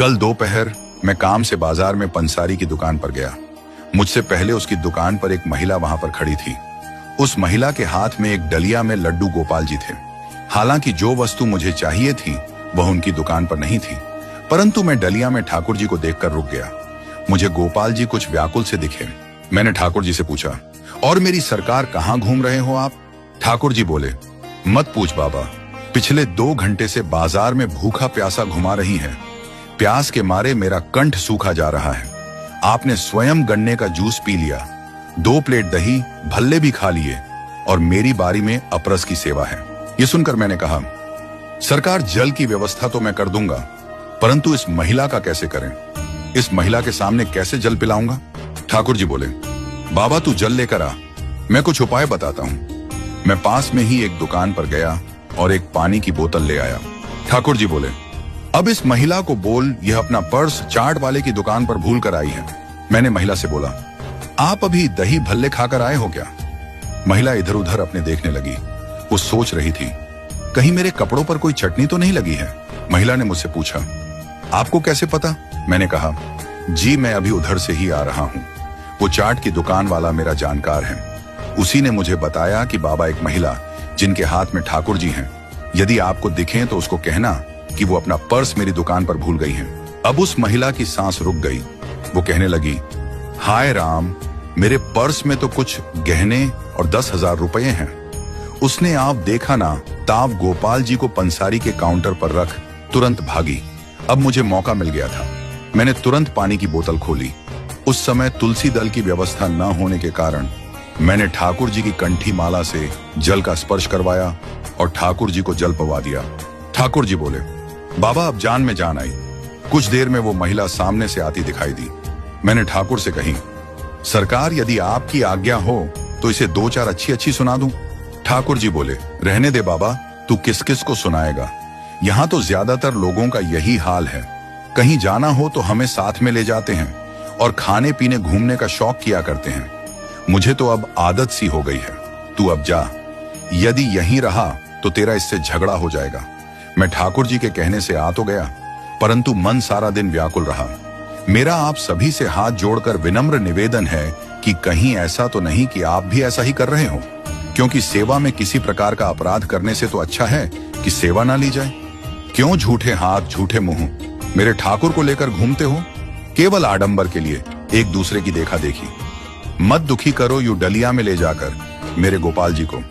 कल दोपहर मैं काम से बाजार में पंसारी की दुकान पर गया। मुझसे पहले उसकी दुकान पर एक महिला वहां पर खड़ी थी। उस महिला के हाथ में एक डलिया में लड्डू गोपाल जी थे। हालांकि जो वस्तु मुझे चाहिए थी वह उनकी दुकान पर नहीं थी, परंतु मैं डलिया में ठाकुर जी को देखकर रुक गया। मुझे गोपाल जी कुछ व्याकुल से दिखे। मैंने ठाकुर जी से पूछा, और मेरी सरकार कहाँ घूम रहे हो आप? ठाकुर जी बोले, मत पूछ बाबा, पिछले 2 घंटे से बाजार में भूखा प्यासा घुमा रही है। प्यास के मारे मेरा कंठ सूखा जा रहा है। आपने स्वयं गन्ने का जूस पी लिया, 2 प्लेट दही भल्ले भी खा लिए, और मेरी बारी में अपरस की सेवा है। ये सुनकर मैंने कहा, सरकार जल की व्यवस्था तो मैं कर दूंगा, परंतु इस महिला का कैसे करें? इस महिला के सामने कैसे जल पिलाऊंगा? ठाकुर जी बोले, बाबा तू जल लेकर आ, मैं कुछ उपाय बताता हूं। मैं पास में ही एक दुकान पर गया और एक पानी की बोतल ले आया। ठाकुर जी बोले, अब इस महिला को बोल यह अपना पर्स चाट वाले की दुकान पर भूल कर आई है। मैंने महिला से बोला, आप अभी दही भल्ले खाकर आए हो क्या? महिला इधर उधर अपने देखने लगी। वो सोच रही थी, कहीं मेरे कपड़ों पर कोई चटनी तो नहीं लगी है। महिला ने मुझसे पूछा, आपको कैसे पता? मैंने कहा, जी मैं अभी उधर से ही आ रहा हूँ। वो चाट की दुकान वाला मेरा जानकार है। उसी ने मुझे बताया कि बाबा एक महिला जिनके हाथ में ठाकुर जी हैं, यदि आपको दिखें तो उसको कहना कि वो अपना पर्स मेरी दुकान पर भूल गई हैं। अब उस महिला की सांस रुक गई। वो कहने लगी, हाय राम, मेरे पर्स में तो कुछ गहने और 10,000 रुपए हैं। उसने आप देखा ना ताव गोपाल जी को पंसारी के काउंटर पर रख तुरंत भागी। अब मुझे मौका मिल गया था। मैंने तुरंत पानी की बोतल खोली। उस समय तुलसी दल की व्यवस्था न होने के कारण मैंने ठाकुर जी की कंठी माला से जल का स्पर्श करवाया और ठाकुर जी को जल पवा दिया। ठाकुर जी बोले, बाबा अब जान में जान आई। कुछ देर में वो महिला सामने से आती दिखाई दी। मैंने ठाकुर से कही, सरकार यदि आपकी आज्ञा हो तो इसे 2-4 अच्छी सुना दूं। ठाकुर जी बोले, रहने दे बाबा, तू किस किस को सुनाएगा? यहाँ तो ज्यादातर लोगों का यही हाल है। कहीं जाना हो तो हमें साथ में ले जाते हैं और खाने पीने घूमने का शौक किया करते हैं। मुझे तो अब आदत सी हो गई है। तू अब जा, यदि यहीं रहा तो तेरा इससे झगड़ा हो जाएगा। मैं ठाकुर जी के कहने से आ तो गया, परंतु मन सारा दिन व्याकुल रहा। मेरा आप सभी से हाथ जोड़कर विनम्र निवेदन है कि कहीं ऐसा तो नहीं कि आप भी ऐसा ही कर रहे हो, क्योंकि सेवा में किसी प्रकार का अपराध करने से तो अच्छा है कि सेवा ना ली जाए। क्यों झूठे हाथ झूठे मुंह मेरे ठाकुर को लेकर घूमते हो, केवल आडंबर के लिए, एक दूसरे की देखा देखी। मत दुखी करो यूं डलिया में ले जाकर मेरे गोपाल जी को।